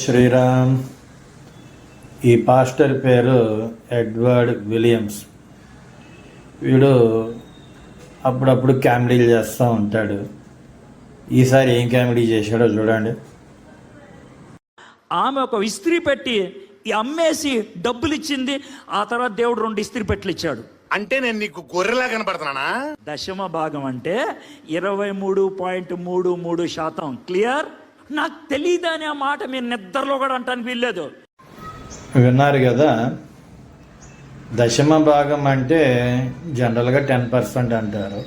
శ్రీరామ్. ఈ పాస్టర్ పేరు Edward Williams. వీడు అప్పుడప్పుడు కామెడీలు చేస్తూ ఉంటాడు. ఈసారి ఏం కామెడీ చేశాడో చూడండి. ఆమె ఒక ఇస్త్రీ పెట్టి అమ్మేసి డబ్బులు ఇచ్చింది. ఆ తర్వాత దేవుడు 2 ఇస్త్రీ పెట్టెలు ఇచ్చాడు. అంటే నేను నీకు గొర్రెలా కనపడుతున్నానా? దశమ భాగం అంటే 23.33%. క్లియర్? నాకు తెలియదు అని ఆ మాట మీరు నిద్రలో కూడా అంటానికి వీల్లేదు. విన్నారు కదా, దశమ భాగం అంటే జనరల్గా 10% అంటారు,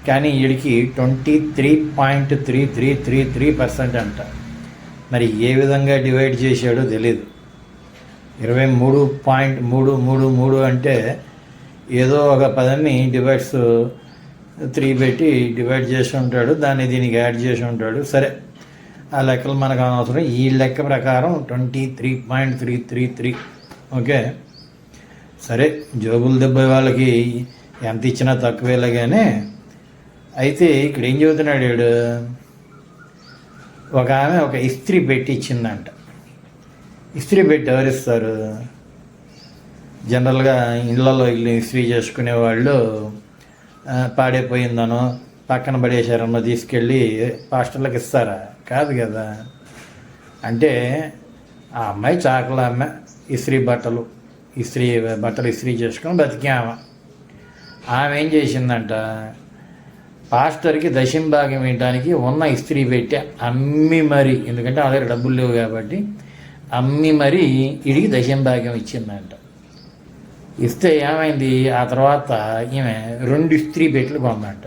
కానీ వీడికి 23.3333% అంట. మరి ఏ విధంగా డివైడ్ చేశాడో తెలీదు. 23.333 అంటే ఏదో ఒక పదాన్ని డివైడ్స్ 3 పెట్టి డివైడ్ చేసి ఉంటాడు, దాన్ని దీనికి యాడ్ చేసి ఉంటాడు. సరే, ఆ లెక్కలు మనకు అనవసరం. ఈ లెక్క ప్రకారం 23.333. ఓకే, సరే, జోబులు దెబ్బ వాళ్ళకి ఎంత ఇచ్చినా తక్కువేలాగానే. అయితే ఇక్కడ ఏం చెబుతున్నాడు వీడు, ఒక ఆమె ఒక ఇస్త్రీ పెట్టి ఇచ్చిందంట. ఇస్త్రీ పెట్టి ఎవరిస్తారు? జనరల్గా ఇళ్ళల్లో ఇస్త్రీ చేసుకునే వాళ్ళు పాడైపోయిందనో పక్కన పడేశారన్నో తీసుకెళ్ళి పాస్టర్లకు ఇస్తారా? కాదు కదా. అంటే ఆ అమ్మాయి చాకల అమ్మాయి, ఇస్త్రీ బట్టలు ఇస్త్రీ చేసుకొని బతికామా. ఆమె ఏం చేసిందంట, పాస్టర్కి దశంభాగం వేయటానికి ఉన్న ఇస్త్రీ పెట్టి అమ్మి మరి, ఎందుకంటే ఆ దగ్గర డబ్బులు లేవు కాబట్టి అమ్మి మరి ఇడికి దశంభాగం ఇచ్చిందంట. ఇస్తే ఏమైంది, ఆ తర్వాత ఈమె 2 ఇస్త్రీ పెట్టెలు కొందంట.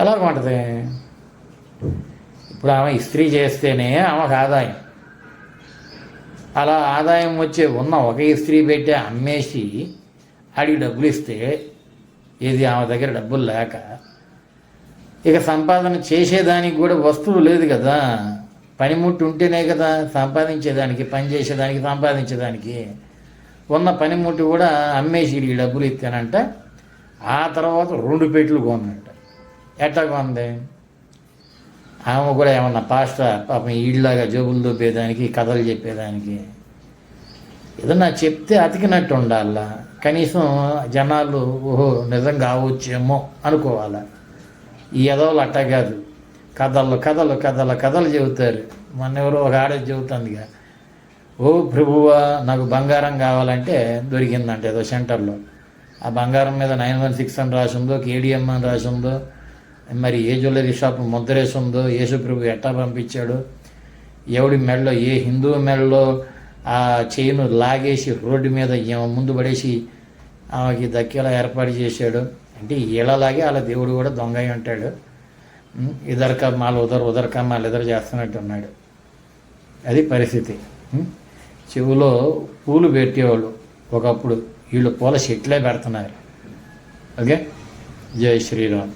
ఎలా కొంటది? ఇప్పుడు ఆమె ఇస్త్రీ చేస్తేనే ఆమెకు ఆదాయం. అలా ఆదాయం వచ్చే ఉన్న ఒక ఇస్త్రీ పెట్టి అమ్మేసి ఆడికి డబ్బులు ఇస్తే, ఏది ఆమె దగ్గర డబ్బులు లేక ఇక సంపాదన చేసేదానికి కూడా వస్తువు లేదు కదా. పనిముట్టు ఉంటేనే కదా సంపాదించేదానికి, పని చేసేదానికి, సంపాదించేదానికి. ఉన్న పనిముట్టు కూడా అమ్మేసి ఈ డబ్బులు ఇస్తానంట. ఆ తర్వాత 2 పెట్టెలు కొనంట. ఎట్లా కొంది? ఆమె కూడా ఏమన్నా పాస్టర్ పాపం ఈళ్ళలాగా జోబులు దొబ్బేదానికి, కథలు చెప్పేదానికి ఏదన్నా చెప్తే అతికినట్టు ఉండాలా. కనీసం జనాలు ఓహో నిజంగా అవచ్చేమో అనుకోవాలా. ఈ ఎదవలు అట్టా కాదు, కథలు చెబుతారు. మొన్న ఎవరో ఒక ఆడ చెబుతుందిగా, ఓ ప్రభువా నాకు బంగారం కావాలంటే దొరికిందంట ఏదో సెంటర్లో. ఆ బంగారం మీద 916 అని రాసి ఉందో, కేడిఎం అని రాసి ఉందో, మరి ఏ జ్యువెలరీ షాప్ ముద్రేసి ఉందో, యేసు ప్రభు ఎట్టా పంపించాడు, ఎవడి మెడలో, ఏ హిందువు మెడలో ఆ చైను లాగేసి రోడ్డు మీద ముందు పడేసి ఆమెకి దక్కేలా ఏర్పాటు చేశాడు. అంటే ఈళ్ళలాగే వాళ్ళ దేవుడు కూడా దొంగ అయి ఉంటాడు. ఇదర్ కమ్మాలు ఉదర్ కమ్మాలు ఎదురు చేస్తున్నట్టు ఉన్నాడు. అది పరిస్థితి. చెవులో పూలు పెట్టేవాళ్ళు ఒకప్పుడు, వీళ్ళు పూల చెట్లే పెడుతున్నారు. ఓకే, జై శ్రీరామ్.